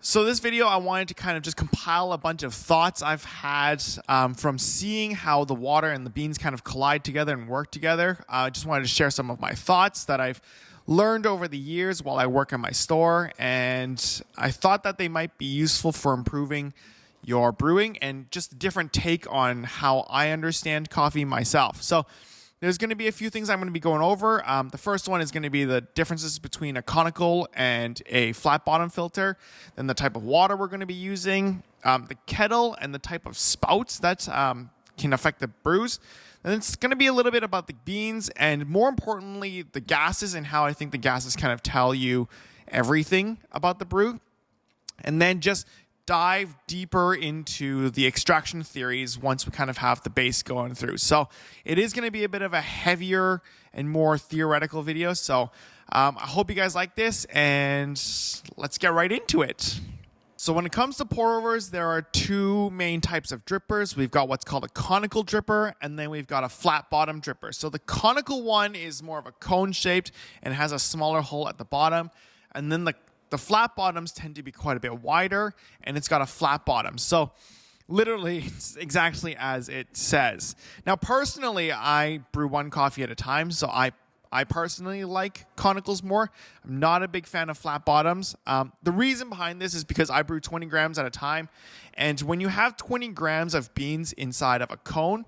So this video, I wanted to kind of just compile a bunch of thoughts I've had from seeing how the water and the beans kind of collide together and work together. I just wanted to share some of my thoughts that I've learned over the years while I work in my store, and I thought that they might be useful for improving your brewing and just a different take on how I understand coffee myself. So there's going to be a few things I'm going to be going over. The first one is going to be the differences between a conical and a flat bottom filter, then the type of water we're going to be using, the kettle and the type of spouts that can affect the brews. And it's going to be a little bit about the beans and, more importantly, the gases and how I think the gases kind of tell you everything about the brew. And then just dive deeper into the extraction theories once we kind of have the base going through. So it is going to be a bit of a heavier and more theoretical video. So I hope you guys like this, and let's get right into it. So when it comes to pour-overs, there are two main types of drippers. We've got what's called a conical dripper, and then we've got a flat bottom dripper. So the conical one is more of a cone shaped and has a smaller hole at the bottom. And then the flat bottoms tend to be quite a bit wider, and it's got a flat bottom. So literally, it's exactly as it says. Now, personally, I brew one coffee at a time, so I personally like conicals more. I'm not a big fan of flat bottoms. The reason behind this is because I brew 20 grams at a time, and when you have 20 grams of beans inside of a cone,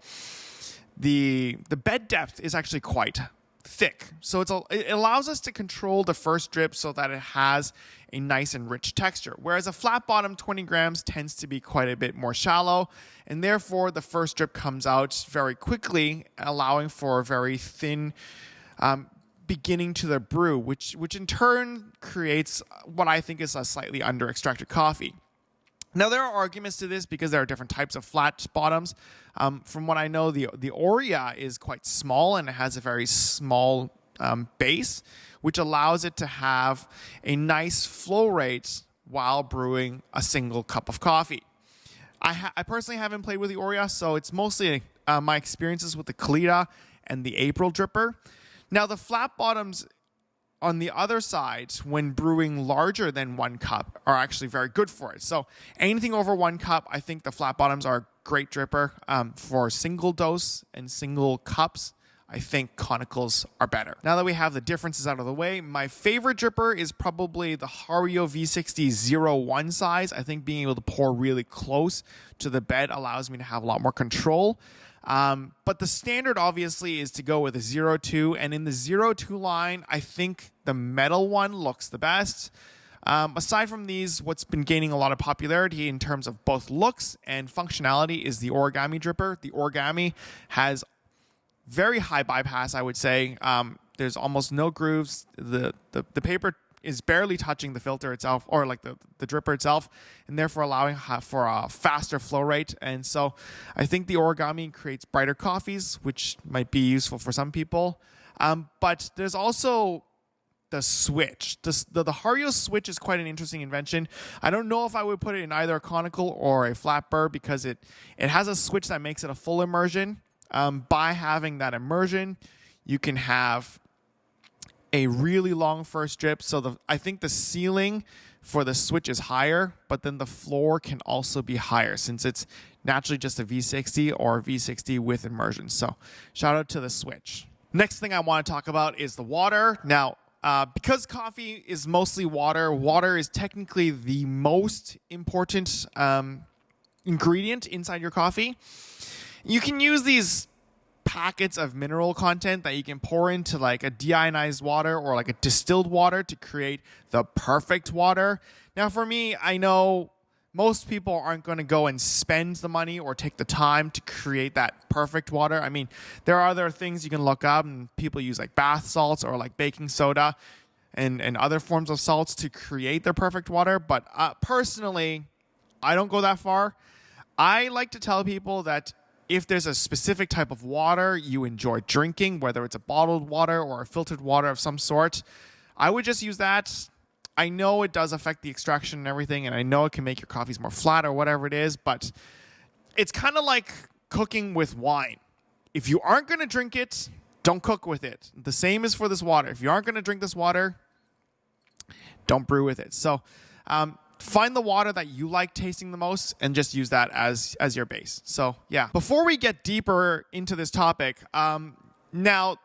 the bed depth is actually quite thick. So it allows us to control the first drip so that it has a nice and rich texture. Whereas a flat bottom 20 grams tends to be quite a bit more shallow, and therefore the first drip comes out very quickly, allowing for a very thin beginning to the brew, which in turn creates what I think is a slightly under-extracted coffee. Now, there are arguments to this because there are different types of flat bottoms. From what I know, the Oria is quite small and it has a very small base, which allows it to have a nice flow rate while brewing a single cup of coffee. I personally haven't played with the Oria, so it's mostly my experiences with the Kalita and the April dripper. Now, the flat bottoms on the other side, when brewing larger than 1 cup, are actually very good for it. So anything over 1 cup, I think the flat bottoms are a great dripper. For single dose and single cups, I think conicals are better. Now that we have the differences out of the way, my favorite dripper is probably the Hario V60 01 size. I think being able to pour really close to the bed allows me to have a lot more control. But the standard obviously is to go with a 02, and in the 02 line, I think the metal one looks the best. Aside from these, what's been gaining a lot of popularity in terms of both looks and functionality is the origami dripper. The origami has very high bypass, I would say. There's almost no grooves. The paper is barely touching the filter itself, or like the dripper itself, and therefore allowing for a faster flow rate. And so I think the origami creates brighter coffees, which might be useful for some people. But there's also the switch. The Hario switch is quite an interesting invention. I don't know if I would put it in either a conical or a flat burr because it has a switch that makes it a full immersion. By having that immersion, you can have a really long first drip. So I think the ceiling for the switch is higher, but then the floor can also be higher since it's naturally just a V60 or a V60 with immersion. So shout out to the switch. Next thing I want to talk about is the water. Now, because coffee is mostly water, water is technically the most important ingredient inside your coffee. You can use these packets of mineral content that you can pour into like a deionized water or like a distilled water to create the perfect water. Now, for me, I know most people aren't going to go and spend the money or take the time to create that perfect water. I mean, there are other things you can look up, and people use like bath salts or like baking soda and other forms of salts to create their perfect water. But personally, I don't go that far. I like to tell people that if there's a specific type of water you enjoy drinking, whether it's a bottled water or a filtered water of some sort, I would just use that. I know it does affect the extraction and everything, and I know it can make your coffees more flat or whatever it is, but it's kind of like cooking with wine. If you aren't going to drink it, don't cook with it. The same is for this water. If you aren't going to drink this water, don't brew with it. So find the water that you like tasting the most and just use that as your base. So yeah, before we get deeper into this topic, now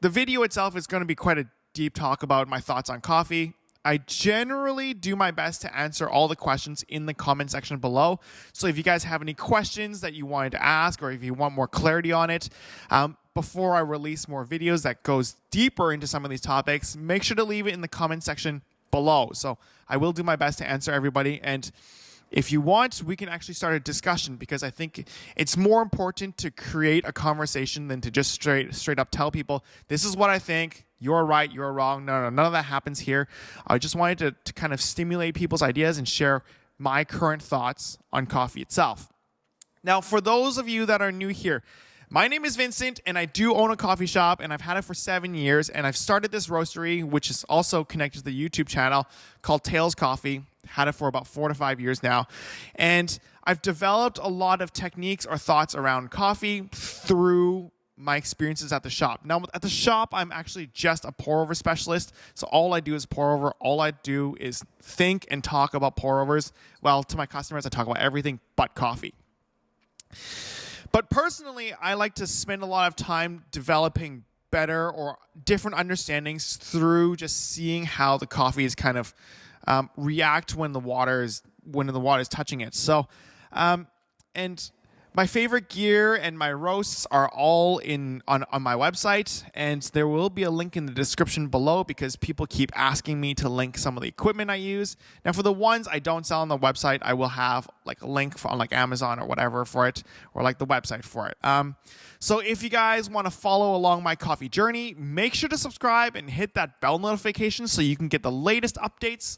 the video itself is going to be quite a deep talk about my thoughts on coffee. I generally do my best to answer all the questions in the comment section below. So if you guys have any questions that you wanted to ask, or if you want more clarity on it, before I release more videos that goes deeper into some of these topics, make sure to leave it in the comment section below. So I will do my best to answer everybody. And if you want, we can actually start a discussion, because I think it's more important to create a conversation than to just straight up tell people, this is what I think, you're right, you're wrong. No, none of that happens here. I just wanted to kind of stimulate people's ideas and share my current thoughts on coffee itself. Now, for those of you that are new here, my name is Vincent, and I do own a coffee shop, and I've had it for 7 years, and I've started this roastery, which is also connected to the YouTube channel, called Kettles Coffee. Had it for about 4 to 5 years now, and I've developed a lot of techniques or thoughts around coffee through my experiences at the shop. Now, at the shop, I'm actually just a pour-over specialist, so all I do is pour-over. All I do is think and talk about pour-overs. Well, to my customers, I talk about everything but coffee. But personally, I like to spend a lot of time developing better or different understandings through just seeing how the coffee is kind of react when the water is touching it. So, and my favorite gear and my roasts are all on my website, and there will be a link in the description below, because people keep asking me to link some of the equipment I use. Now, for the ones I don't sell on the website, I will have like a link on like Amazon or whatever for it, or like the website for it. So if you guys want to follow along my coffee journey, make sure to subscribe and hit that bell notification so you can get the latest updates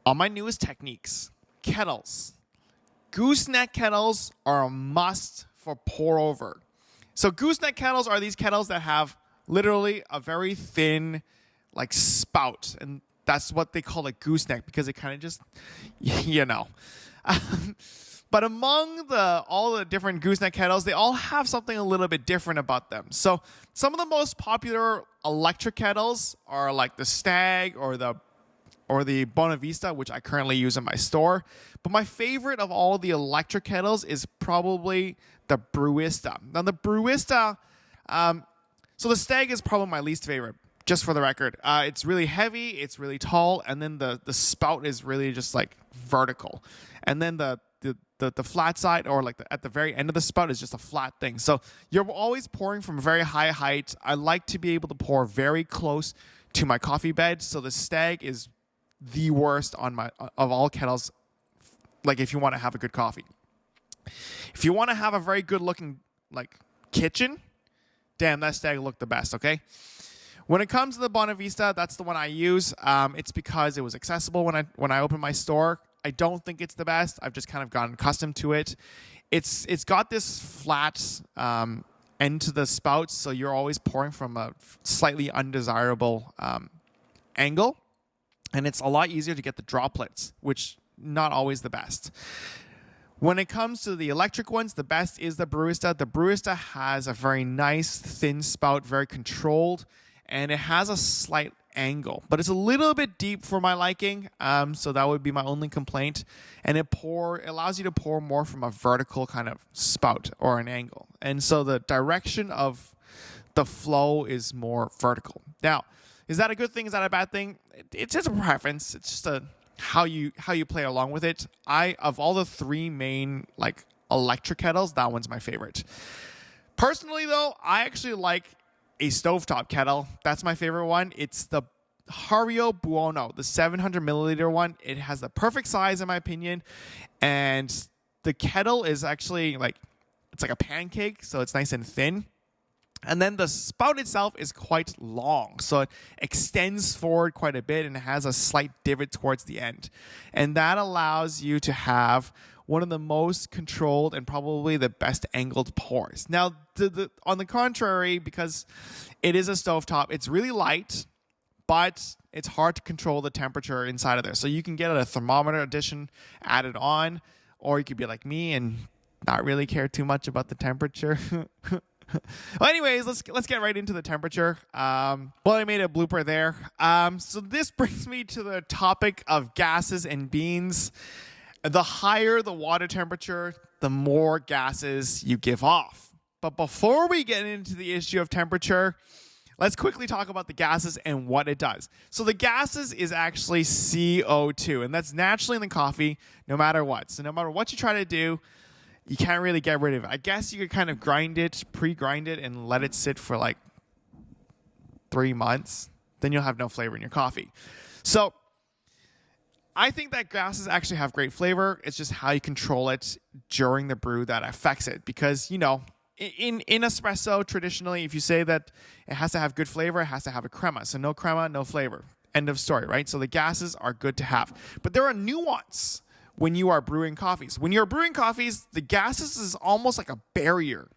on my newest techniques. Kettles. Gooseneck kettles are a must for pour over. So gooseneck kettles are these kettles that have literally a very thin like spout, and that's what they call a gooseneck, because it kind of just, you know. But among all the different gooseneck kettles, they all have something a little bit different about them. So some of the most popular electric kettles are like the Stag or the Bonavista, which I currently use in my store. But my favorite of all the electric kettles is probably the Brewista. Now, the Brewista, so the Stag is probably my least favorite, just for the record. It's really heavy, it's really tall, and then the spout is really just like vertical. And then the flat side, or like at the very end of the spout, is just a flat thing. So you're always pouring from a very high height. I like to be able to pour very close to my coffee bed, so the Stag is the worst of all kettles, like if you want to have a good coffee. If you want to have a very good looking like kitchen, damn, that Stag looked the best, okay? When it comes to the Bonavista, that's the one I use. It's because it was accessible when I opened my store. I don't think it's the best. I've just kind of gotten accustomed to it. It's got this flat end to the spout, so you're always pouring from a slightly undesirable angle. And it's a lot easier to get the droplets, which not always the best. When it comes to the electric ones, the best is the Brewista. The Brewista has a very nice thin spout, very controlled, and it has a slight angle, but it's a little bit deep for my liking. So that would be my only complaint. And it allows you to pour more from a vertical kind of spout or an angle. And so the direction of the flow is more vertical. Now, is that a good thing? Is that a bad thing? It's just a preference. It's just how you play along with it. Of all the three main like electric kettles, that one's my favorite. Personally, though, I actually like a stovetop kettle. That's my favorite one. It's the Hario Buono, the 700 milliliter one. It has the perfect size in my opinion, and the kettle is actually it's like a pancake, so it's nice and thin. And then the spout itself is quite long, so it extends forward quite a bit and it has a slight divot towards the end. And that allows you to have one of the most controlled and probably the best angled pours. Now, on the contrary, because it is a stovetop, it's really light, but it's hard to control the temperature inside of there. So you can get a thermometer addition added on, or you could be like me and not really care too much about the temperature. Well, anyways, let's get right into the temperature. Well, I made a blooper there. So this brings me to the topic of gases and beans. The higher the water temperature, the more gases you give off. But before we get into the issue of temperature, let's quickly talk about the gases and what it does. So the gases is actually CO2, and that's naturally in the coffee no matter what. So no matter what you try to do, you can't really get rid of it. I guess you could kind of pre-grind it, and let it sit for like 3 months. Then you'll have no flavor in your coffee. So I think that gases actually have great flavor. It's just how you control it during the brew that affects it. Because, in espresso, traditionally, if you say that it has to have good flavor, it has to have a crema. So no crema, no flavor. End of story, right? So the gases are good to have. But there are nuance when you are brewing coffees. When you're brewing coffees, the gases is almost like a barrier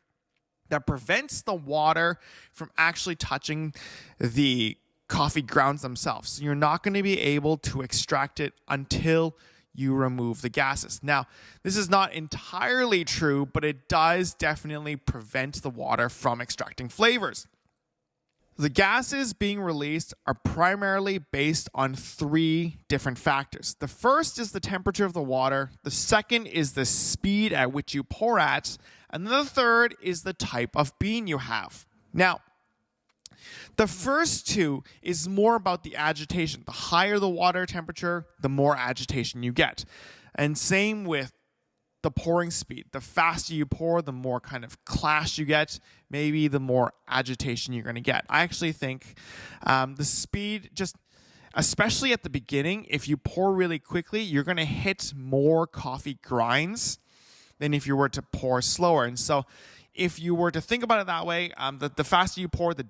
that prevents the water from actually touching the coffee grounds themselves. So you're not going to be able to extract it until you remove the gases. Now, this is not entirely true, but it does definitely prevent the water from extracting flavors. The gases being released are primarily based on 3 different factors. The first is the temperature of the water. The second is the speed at which you pour at. And the third is the type of bean you have. Now, the first 2 is more about the agitation. The higher the water temperature, the more agitation you get. And same with the pouring speed. The faster you pour, the more kind of clash you get, maybe the more agitation you're going to get. I actually think the speed, just especially at the beginning, if you pour really quickly, you're going to hit more coffee grinds than if you were to pour slower. And so if you were to think about it that way, the faster you pour, the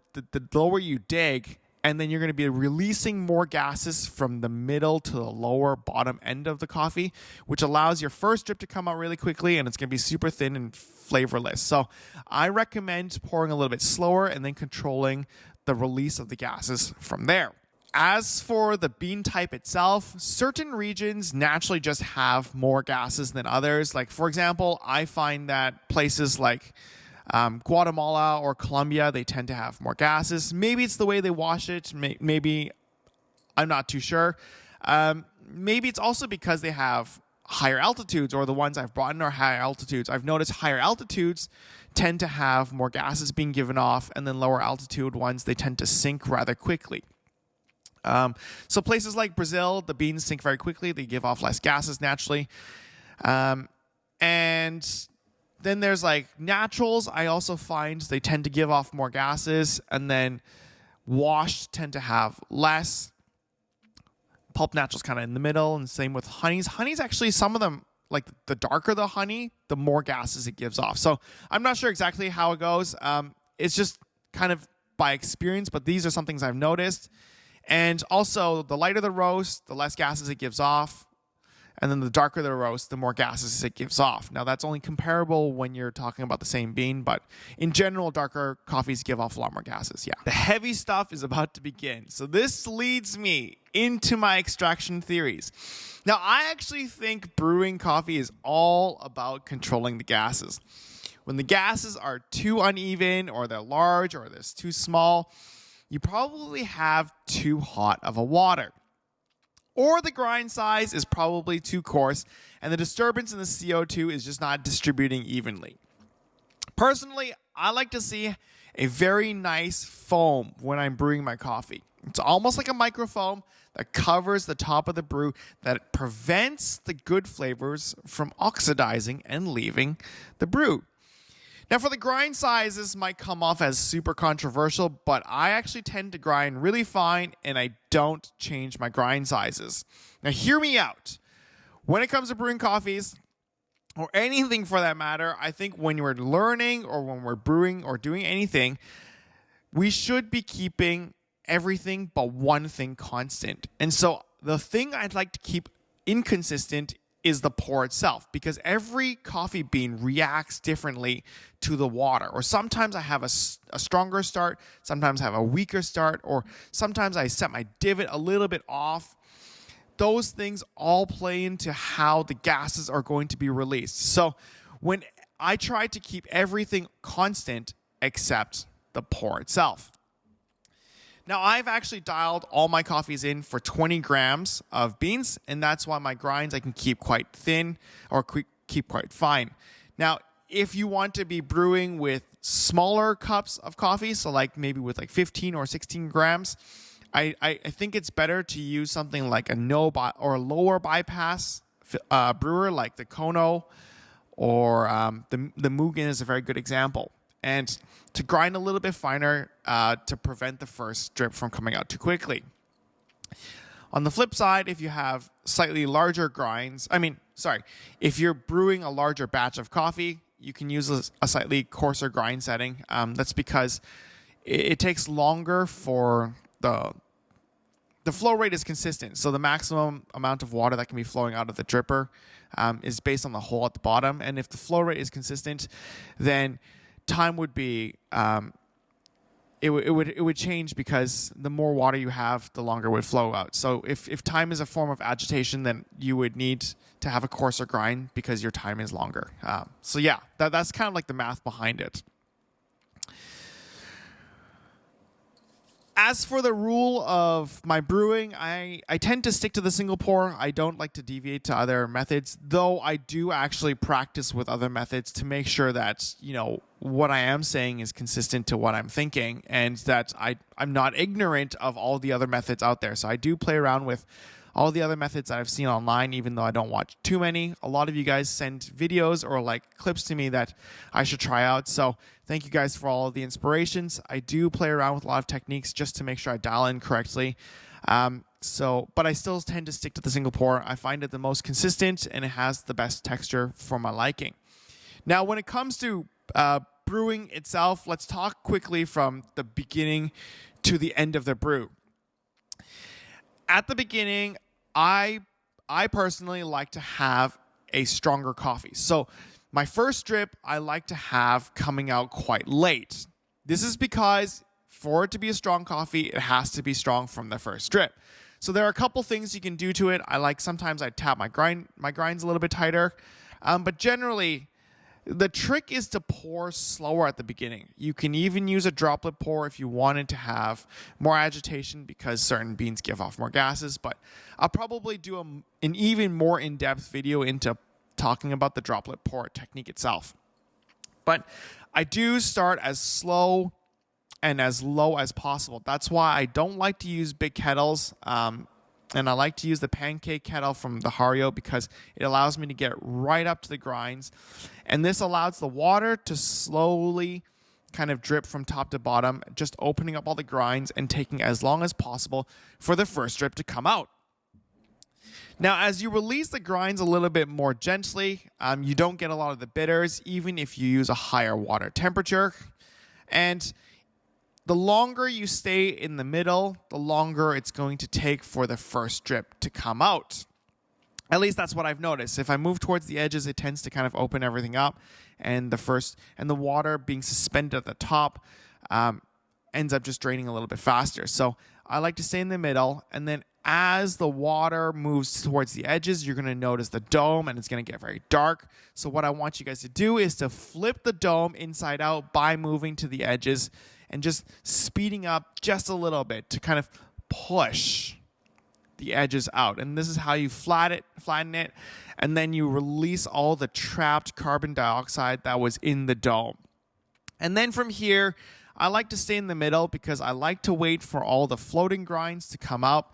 lower you dig, and then you're going to be releasing more gases from the middle to the lower bottom end of the coffee, which allows your first drip to come out really quickly, and it's going to be super thin and flavorless. So I recommend pouring a little bit slower and then controlling the release of the gases from there. As for the bean type itself, certain regions naturally just have more gases than others. Like, for example, I find that places like Guatemala or Colombia, they tend to have more gases. Maybe it's the way they wash it. Maybe, I'm not too sure. Maybe it's also because they have higher altitudes, or the ones I've brought in are higher altitudes. I've noticed higher altitudes tend to have more gases being given off, and then lower altitude ones, they tend to sink rather quickly. So places like Brazil, the beans sink very quickly. They give off less gases naturally. And then there's like naturals. I also find they tend to give off more gases, and then washed tend to have less. Pulp naturals kind of in the middle, and same with honeys. Honeys actually, some of them, like the darker the honey, the more gases it gives off. So I'm not sure exactly how it goes. It's just kind of by experience, but these are some things I've noticed. And also, the lighter the roast, the less gases it gives off. And then the darker the roast, the more gases it gives off. Now, that's only comparable when you're talking about the same bean, but in general, darker coffees give off a lot more gases, yeah. The heavy stuff is about to begin. So this leads me into my extraction theories. Now, I actually think brewing coffee is all about controlling the gases. When the gases are too uneven, or they're large, or they're too small, you probably have too hot of a water. Or the grind size is probably too coarse, and the disturbance in the CO2 is just not distributing evenly. Personally, I like to see a very nice foam when I'm brewing my coffee. It's almost like a microfoam that covers the top of the brew, that prevents the good flavors from oxidizing and leaving the brew. Now, for the grind size, this might come off as super controversial, but I actually tend to grind really fine, and I don't change my grind sizes. Now, hear me out. When it comes to brewing coffees, or anything for that matter, I think when we're learning or when we're brewing or doing anything, we should be keeping everything but one thing constant. And so the thing I'd like to keep inconsistent is the pour itself, because every coffee bean reacts differently to the water. Or sometimes I have a stronger start, sometimes I have a weaker start, or sometimes I set my divot a little bit off. Those things all play into how the gases are going to be released. So when I try to keep everything constant, except the pour itself. Now, I've actually dialed all my coffees in for 20 grams of beans, and that's why my grinds I can keep quite thin or keep quite fine. Now, if you want to be brewing with smaller cups of coffee, so like maybe with like 15 or 16 grams, I think it's better to use something like a or lower bypass brewer like the Kono or the Mugen is a very good example. And to grind a little bit finer to prevent the first drip from coming out too quickly. On the flip side, if you have slightly larger grinds, if you're brewing a larger batch of coffee, you can use a slightly coarser grind setting. That's because it takes longer for the flow rate is consistent. So the maximum amount of water that can be flowing out of the dripper is based on the hole at the bottom. And if the flow rate is consistent, then time would be it would change because the more water you have, the longer it would flow out. So if time is a form of agitation, then you would need to have a coarser grind because your time is longer. So yeah, that's kind of like the math behind it. As for the rule of my brewing, I tend to stick to the single pour. I don't like to deviate to other methods, though I do actually practice with other methods to make sure that, what I am saying is consistent to what I'm thinking and that I'm not ignorant of all the other methods out there. So I do play around with all the other methods that I've seen online, even though I don't watch too many. A lot of you guys send videos or like clips to me that I should try out. So thank you guys for all of the inspirations. I do play around with a lot of techniques just to make sure I dial in correctly. But I still tend to stick to the single pour. I find it the most consistent and it has the best texture for my liking. Now, when it comes to brewing itself, let's talk quickly from the beginning to the end of the brew. At the beginning, I personally like to have a stronger coffee. So my first drip, I like to have coming out quite late. This is because for it to be a strong coffee, it has to be strong from the first drip. So there are a couple things you can do to it. Sometimes I tap my grinds a little bit tighter. But generally, the trick is to pour slower at the beginning. You can even use a droplet pour if you wanted to have more agitation because certain beans give off more gases. But I'll probably do an even more in-depth video into talking about the droplet pour technique itself. But I do start as slow and as low as possible. That's why I don't like to use big kettles. And I like to use the pancake kettle from the Hario because it allows me to get right up to the grinds. And this allows the water to slowly kind of drip from top to bottom, just opening up all the grinds and taking as long as possible for the first drip to come out. Now, as you release the grinds a little bit more gently, you don't get a lot of the bitters, even if you use a higher water temperature. And the longer you stay in the middle, the longer it's going to take for the first drip to come out. At least that's what I've noticed. If I move towards the edges, it tends to kind of open everything up, and the water being suspended at the top ends up just draining a little bit faster. So I like to stay in the middle, and then as the water moves towards the edges, you're going to notice the dome, and it's going to get very dark. So what I want you guys to do is to flip the dome inside out by moving to the edges and just speeding up just a little bit to kind of push the edges out. And this is how you flatten it, and then you release all the trapped carbon dioxide that was in the dome. And then from here, I like to stay in the middle because I like to wait for all the floating grinds to come out.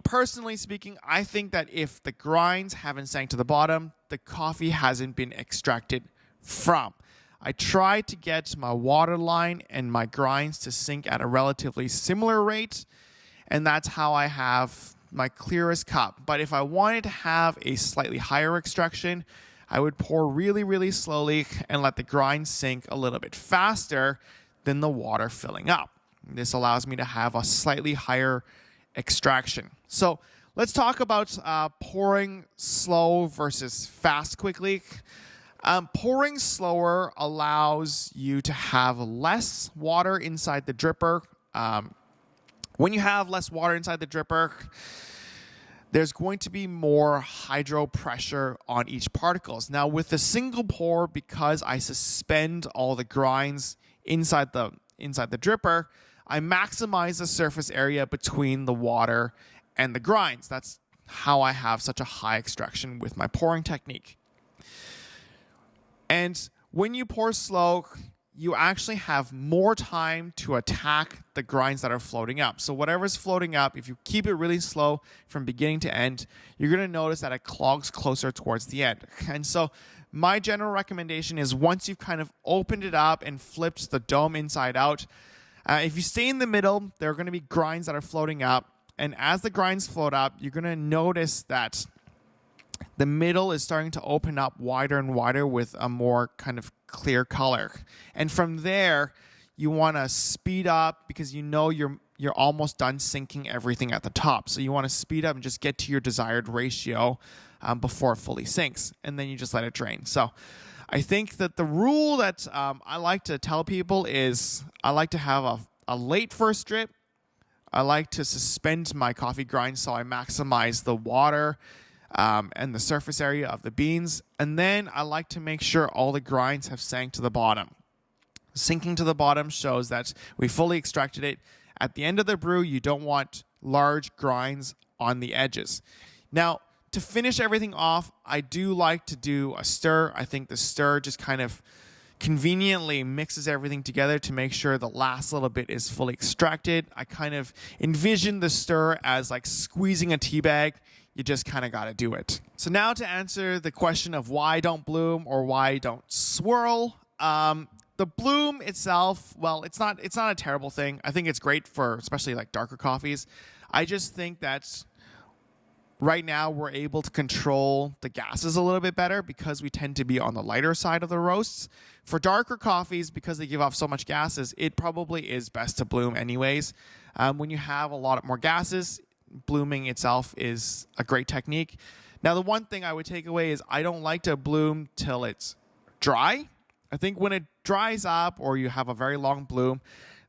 Personally speaking, I think that if the grinds haven't sank to the bottom, the coffee hasn't been extracted from. I try to get my water line and my grinds to sink at a relatively similar rate, and that's how I have my clearest cup. But if I wanted to have a slightly higher extraction, I would pour really, really slowly and let the grind sink a little bit faster than the water filling up. This allows me to have a slightly higher extraction. So let's talk about pouring slow versus fast quickly. Pouring slower allows you to have less water inside the dripper. When you have less water inside the dripper, there's going to be more hydro pressure on each particles. Now, with a single pour, because I suspend all the grinds inside the dripper, I maximize the surface area between the water and the grinds. That's how I have such a high extraction with my pouring technique. And when you pour slow, you actually have more time to attack the grinds that are floating up. So whatever's floating up, if you keep it really slow from beginning to end, you're going to notice that it clogs closer towards the end. And so my general recommendation is once you've kind of opened it up and flipped the dome inside out, if you stay in the middle, there are going to be grinds that are floating up. And as the grinds float up, you're going to notice that the middle is starting to open up wider and wider with a more kind of clear color. And from there, you want to speed up because you know you're almost done sinking everything at the top. So you want to speed up and just get to your desired ratio before it fully sinks. And then you just let it drain. So I think that the rule that I like to tell people is I like to have a late first drip. I like to suspend my coffee grind so I maximize the water and the surface area of the beans. And then I like to make sure all the grinds have sank to the bottom. Sinking to the bottom shows that we fully extracted it. At the end of the brew, you don't want large grinds on the edges. Now, to finish everything off, I do like to do a stir. I think the stir just kind of conveniently mixes everything together to make sure the last little bit is fully extracted. I kind of envision the stir as like squeezing a tea bag. You just kind of got to do it. So now to answer the question of why don't bloom or why don't swirl. The bloom itself, well, it's not a terrible thing. I think it's great for especially like darker coffees. I just think that right now we're able to control the gases a little bit better because we tend to be on the lighter side of the roasts. For darker coffees, because they give off so much gases, it probably is best to bloom anyways. When you have a lot more gases, blooming itself is a great technique. Now, the one thing I would take away is I don't like to bloom till it's dry. I think when it dries up or you have a very long bloom,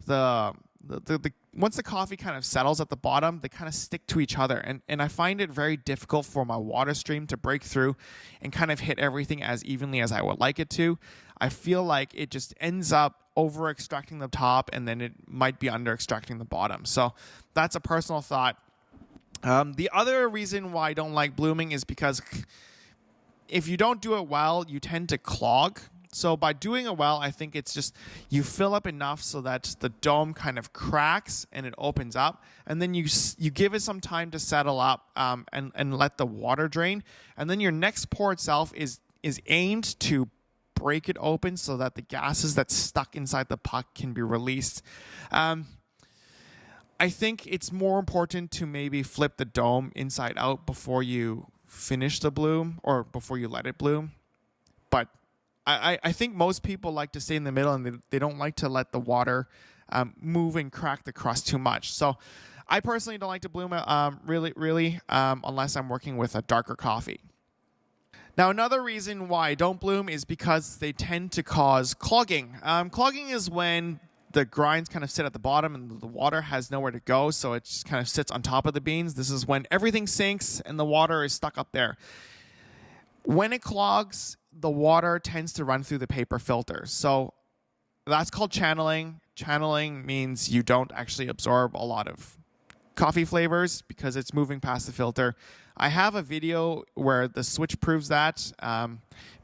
once the coffee kind of settles at the bottom, they kind of stick to each other. And I find it very difficult for my water stream to break through and kind of hit everything as evenly as I would like it to. I feel like it just ends up over extracting the top and then it might be under extracting the bottom. So that's a personal thought. The other reason why I don't like blooming is because if you don't do it well, you tend to clog. So by doing it well, I think it's just you fill up enough so that the dome kind of cracks and it opens up. And then you give it some time to settle up and let the water drain. And then your next pour itself is aimed to break it open so that the gases that's stuck inside the puck can be released. I think it's more important to maybe flip the dome inside out before you finish the bloom or before you let it bloom. But I think most people like to stay in the middle and they don't like to let the water move and crack the crust too much. So I personally don't like to bloom really unless I'm working with a darker coffee. Now, another reason why I don't bloom is because they tend to cause clogging. Clogging is when the grinds kind of sit at the bottom and the water has nowhere to go, so it just kind of sits on top of the beans. This is when everything sinks and the water is stuck up there. When it clogs, the water tends to run through the paper filter. So that's called channeling. Channeling means you don't actually absorb a lot of coffee flavors because it's moving past the filter. I have a video where the switch proves that.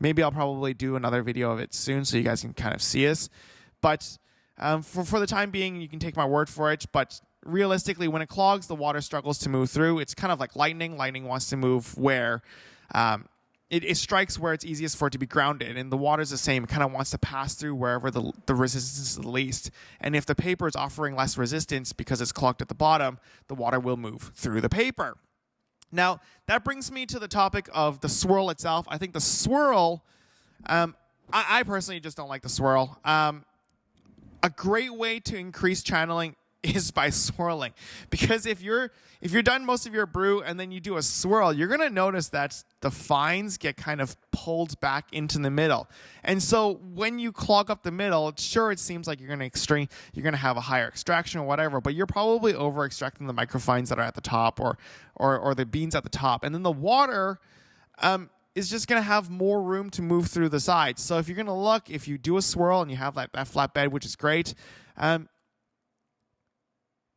Maybe I'll probably do another video of it soon so you guys can kind of see us. But for the time being, you can take my word for it. But realistically, when it clogs, the water struggles to move through. It's kind of like lightning. Lightning wants to move where it strikes where it's easiest for it to be grounded. And the water's the same. It kind of wants to pass through wherever the resistance is the least. And if the paper is offering less resistance because it's clogged at the bottom, the water will move through the paper. Now, that brings me to the topic of the swirl itself. I think the swirl, I personally just don't like the swirl. A great way to increase channeling is by swirling, because if you're done most of your brew and then you do a swirl, you're going to notice that the fines get kind of pulled back into the middle. And so when you clog up the middle, sure, it seems like you're going to have a higher extraction or whatever, but you're probably over extracting the microfines that are at the top or the beans at the top. And then the water, is just going to have more room to move through the sides. So if you're going to look, if you do a swirl and you have that flat bed, which is great,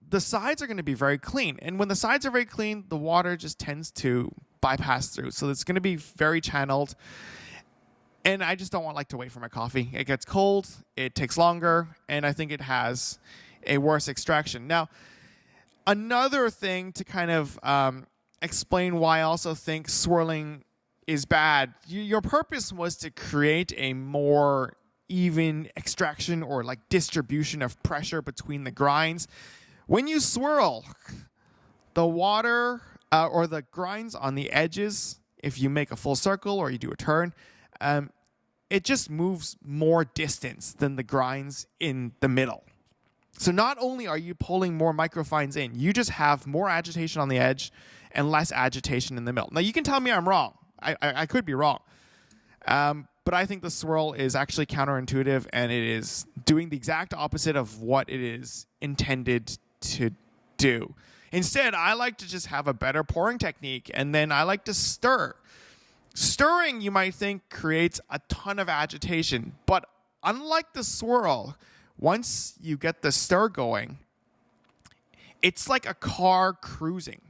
the sides are going to be very clean. And when the sides are very clean, the water just tends to bypass through. So it's going to be very channeled. And I just don't want to wait for my coffee. It gets cold, it takes longer, and I think it has a worse extraction. Now, another thing to kind of explain why I also think swirling is bad. Your purpose was to create a more even extraction or distribution of pressure between the grinds. When you swirl, the water or the grinds on the edges, if you make a full circle or you do a turn, it just moves more distance than the grinds in the middle. So not only are you pulling more microfines in, you just have more agitation on the edge and less agitation in the middle. Now, you can tell me I'm wrong. I could be wrong. But I think the swirl is actually counterintuitive, and it is doing the exact opposite of what it is intended to do. Instead, I like to just have a better pouring technique, and then I like to stir. Stirring, you might think, creates a ton of agitation, but unlike the swirl, once you get the stir going, it's like a car cruising.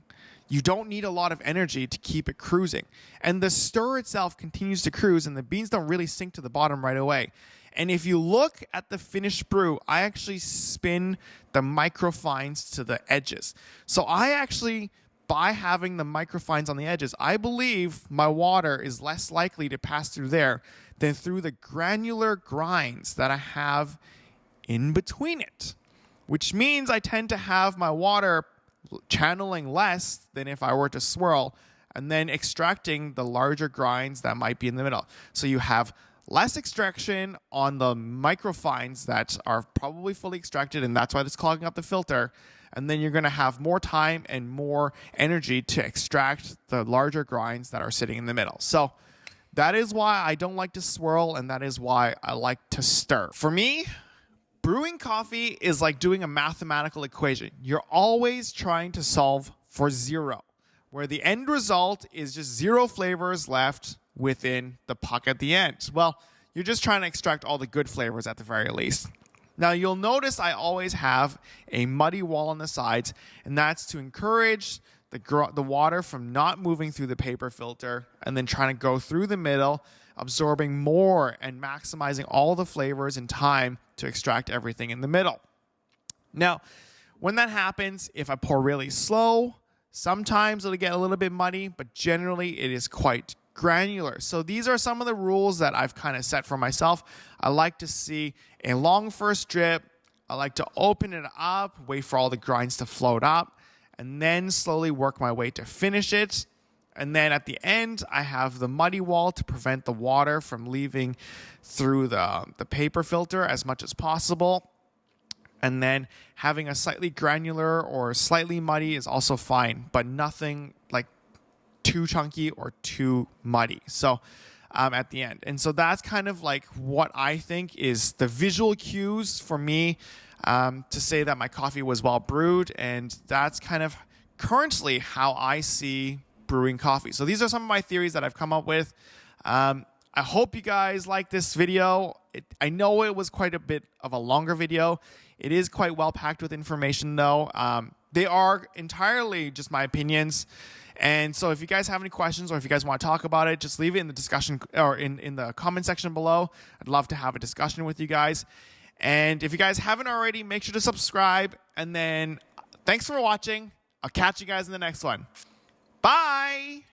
You don't need a lot of energy to keep it cruising. And the stir itself continues to cruise, and the beans don't really sink to the bottom right away. And if you look at the finished brew, I actually spin the microfines to the edges. So I actually, by having the microfines on the edges, I believe my water is less likely to pass through there than through the granular grinds that I have in between it, which means I tend to have my water channeling less than if I were to swirl and then extracting the larger grinds that might be in the middle. So you have less extraction on the microfines that are probably fully extracted, and that's why it's clogging up the filter. And then you're going to have more time and more energy to extract the larger grinds that are sitting in the middle. So that is why I don't like to swirl, and that is why I like to stir. For me, brewing coffee is like doing a mathematical equation. You're always trying to solve for zero, where the end result is just zero flavors left within the puck at the end. Well, you're just trying to extract all the good flavors at the very least. Now, you'll notice I always have a muddy wall on the sides, and that's to encourage the water from not moving through the paper filter and then trying to go through the middle, absorbing more and maximizing all the flavors in time to extract everything in the middle. Now, when that happens, if I pour really slow, sometimes it'll get a little bit muddy, but generally it is quite granular. So these are some of the rules that I've kind of set for myself. I like to see a long first drip. I like to open it up, wait for all the grinds to float up, and then slowly work my way to finish it. And then at the end, I have the muddy wall to prevent the water from leaving through the paper filter as much as possible. And then having a slightly granular or slightly muddy is also fine, but nothing like too chunky or too muddy. So at the end. And so that's kind of like what I think is the visual cues for me to say that my coffee was well brewed. And that's kind of currently how I see brewing coffee. So these are some of my theories that I've come up with. I hope you guys like this video. I know it was quite a bit of a longer video. It is quite well packed with information though. They are entirely just my opinions. And so if you guys have any questions or if you guys want to talk about it, just leave it in the discussion or in the comment section below. I'd love to have a discussion with you guys. And if you guys haven't already, make sure to subscribe. And then thanks for watching. I'll catch you guys in the next one. Bye.